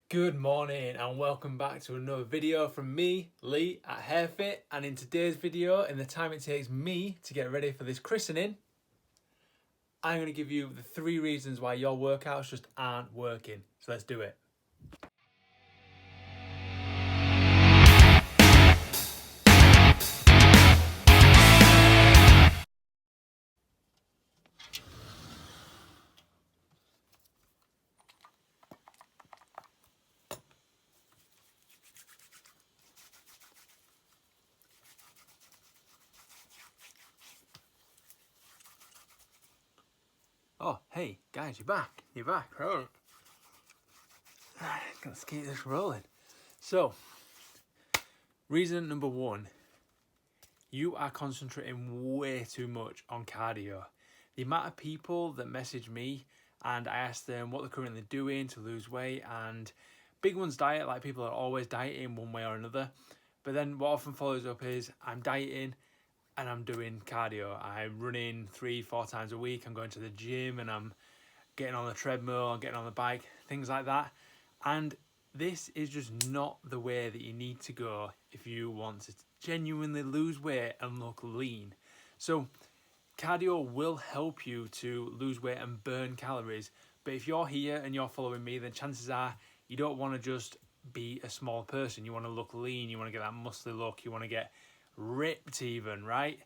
Good morning and welcome back to another video from me, Lee at Harefit, and in today's video, in the time it takes me to get ready for this christening, I'm going to give you the 3 reasons why your workouts just aren't working. So let's do it. Oh, hey guys, you're back. Right. Let's keep this rolling. So, reason number 1, you are concentrating way too much on cardio. The amount of people that message me and I ask them what they're currently doing to lose weight, and big ones diet, like people are always dieting one way or another. But then what often follows up is I'm dieting and I'm doing cardio. I'm running 3-4 times a week. I'm going to the gym and I'm getting on the treadmill, I'm getting on the bike, things like that. And this is just not the way that you need to go if you want to genuinely lose weight and look lean. So cardio will help you to lose weight and burn calories. But if you're here and you're following me, then chances are you don't want to just be a small person. You want to look lean, you want to get that muscly look, you want to get ripped even, right?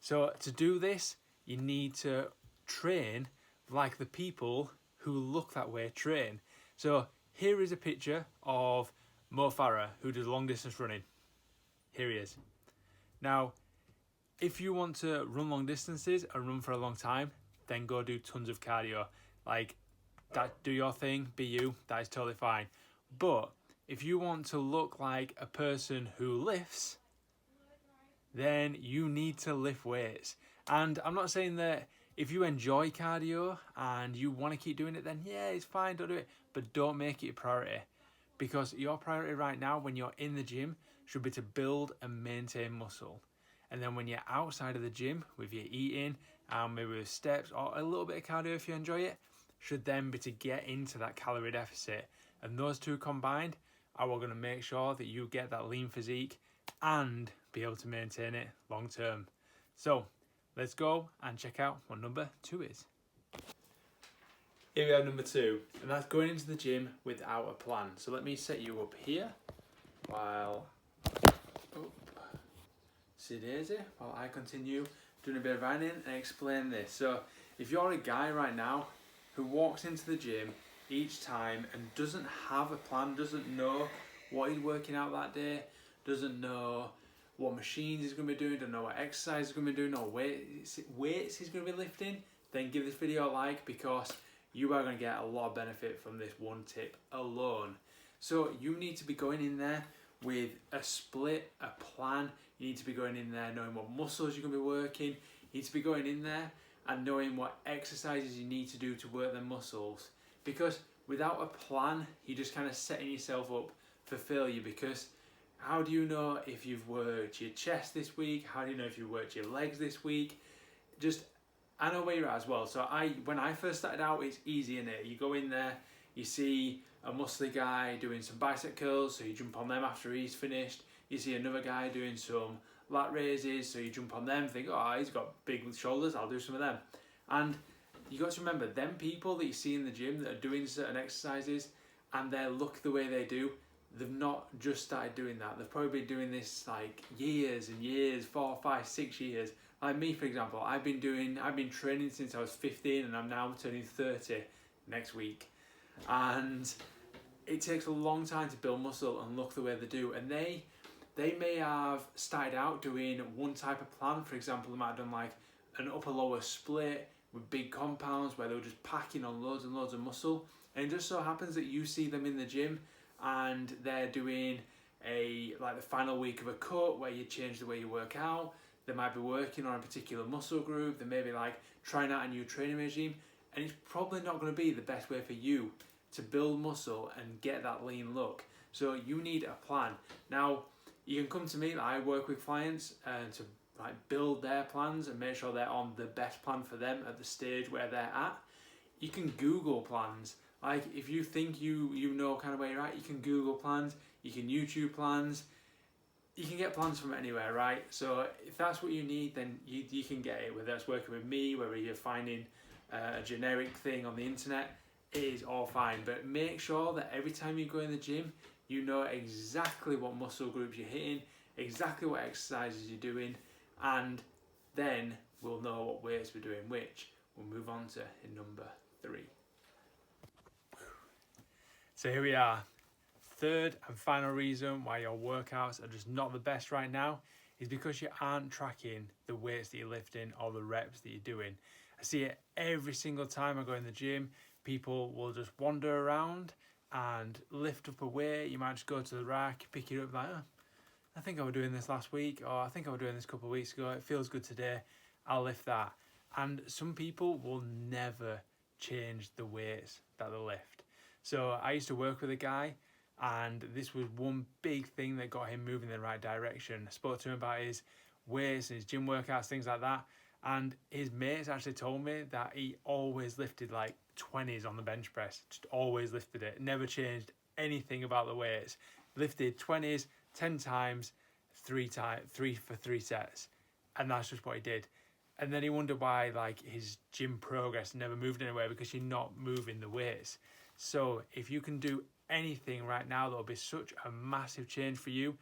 So to do this, you need to train like the people who look that way train. So here is a picture of Mo Farah, who does long distance running. Here he is. Now, if you want to run long distances and run for a long time, then go do tons of cardio. Like, that, do your thing, be you, that is totally fine. But if you want to look like a person who lifts, then you need to lift weights. And I'm not saying that if you enjoy cardio and you want to keep doing it, then yeah, it's fine, don't do it. But don't make it a priority. Because your priority right now when you're in the gym should be to build and maintain muscle. And then when you're outside of the gym with your eating and maybe with steps or a little bit of cardio if you enjoy it, should then be to get into that calorie deficit. And those two combined are going to make sure that you get that lean physique and be able to maintain it long term. So let's go and check out what number 2 is. Here we have number 2, and that's going into the gym without a plan. So let me set you up here while I continue doing a bit of running and explain this. So if you're a guy right now who walks into the gym each time and doesn't have a plan, doesn't know what he's working out that day, doesn't know what machines he's going to be doing, don't know what exercise he's going to be doing, or weights he's going to be lifting, then give this video a like, because you are going to get a lot of benefit from this one tip alone. So you need to be going in there with a split, a plan. You need to be going in there knowing what muscles you're going to be working. You need to be going in there and knowing what exercises you need to do to work the muscles. Because without a plan, you're just kind of setting yourself up for failure. Because how do you know if you've worked your chest this week? How do you know if you've worked your legs this week? I know where you're at as well. So when I first started out, it's easy, innit? You go in there, you see a muscly guy doing some bicep curls, so you jump on them after he's finished. You see another guy doing some lat raises, so you jump on them, think, oh, he's got big shoulders, I'll do some of them. And you got to remember, them people that you see in the gym that are doing certain exercises and they look the way they do, they've not just started doing that. They've probably been doing this like years and years, 4, 5, 6 years. Like me, for example, I've been training since I was 15 and I'm now turning 30 next week. And it takes a long time to build muscle and look the way they do. And they may have started out doing one type of plan. For example, they might have done like an upper lower split with big compounds where they were just packing on loads and loads of muscle. And it just so happens that you see them in the gym and they're doing the final week of a cut where you change the way you work out. They might be working on a particular muscle group. They may be like trying out a new training regime, and it's probably not going to be the best way for you to build muscle and get that lean look. So you need a plan. Now, you can come to me. I work with clients to build their plans and make sure they're on the best plan for them at the stage where they're at. You can Google plans. Like if you think you know kind of where you're at, you can Google plans, you can YouTube plans, you can get plans from anywhere, right? So if that's what you need, then you can get it, whether that's working with me, whether you're finding a generic thing on the internet, it is all fine. But make sure that every time you go in the gym, you know exactly what muscle groups you're hitting, exactly what exercises you're doing, and then we'll know what weights we're doing, which we'll move on to in number 3. So here we are. Third and final reason why your workouts are just not the best right now is because you aren't tracking the weights that you're lifting or the reps that you're doing. I see it every single time I go in the gym. People will just wander around and lift up a weight. You might just go to the rack, pick it up like, oh, I think I was doing this last week, or I think I was doing this a couple of weeks ago. It feels good today. I'll lift that. And some people will never change the weights that they lift. So I used to work with a guy, and this was one big thing that got him moving in the right direction. I spoke to him about his weights and his gym workouts, things like that. And his mates actually told me that he always lifted like 20s on the bench press. Just always lifted it. Never changed anything about the weights. Lifted 20s 10 times, 3 for 3 sets. And that's just what he did. And then he wondered why like his gym progress never moved anywhere, because you're not moving the weights. So if you can do anything right now, that'll be such a massive change for you.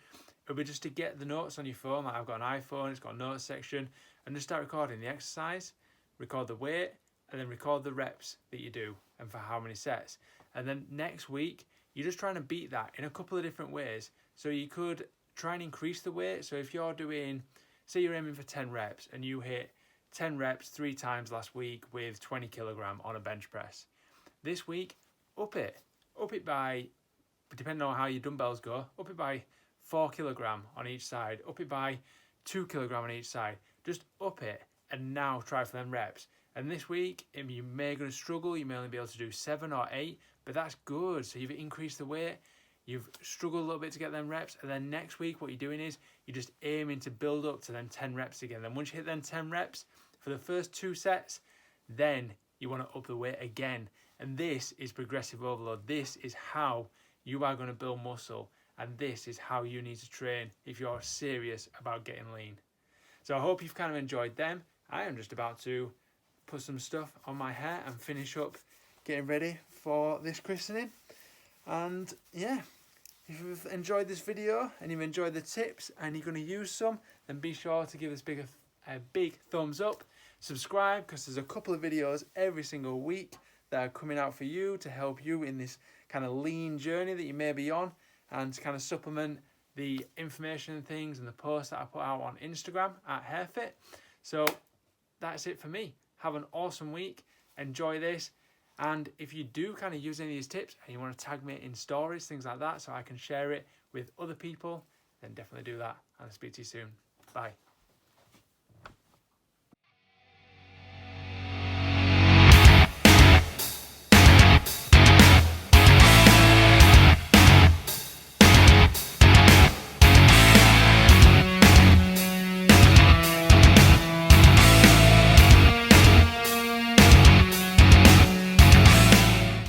It'll be just to get the notes on your phone. Like I've got an iPhone, it's got a notes section, and just start recording the exercise, record the weight, and then record the reps that you do and for how many sets. And then next week, you're just trying to beat that in a couple of different ways. So you could try and increase the weight. So if you're doing, say you're aiming for 10 reps and you hit 10 reps 3 times last week with 20 kilogram on a bench press. This week, up it by, depending on how your dumbbells go, up it by 4 kilogram on each side, up it by 2 kilogram on each side. Just up it and now try for them reps. And this week, you may going to struggle. You may only be able to do 7 or 8, but that's good. So you've increased the weight. You've struggled a little bit to get them reps. And then next week, what you're doing is you're just aiming to build up to them 10 reps again. Then once you hit them 10 reps for the first 2 sets, then you want to up the weight again. And this is progressive overload. This is how you are going to build muscle. And this is how you need to train if you're serious about getting lean. So I hope you've kind of enjoyed them. I am just about to put some stuff on my hair and finish up getting ready for this christening. And yeah, if you've enjoyed this video and you've enjoyed the tips and you're going to use some, then be sure to give this a big thumbs up. Subscribe, because there's a couple of videos every single week that are coming out for you to help you in this kind of lean journey that you may be on, and to kind of supplement the information and things and the posts that I put out on Instagram at Harefit. So that's it for me. Have an awesome week. Enjoy this. And if you do kind of use any of these tips and you want to tag me in stories, things like that, so I can share it with other people, then definitely do that. And I'll speak to you soon. Bye.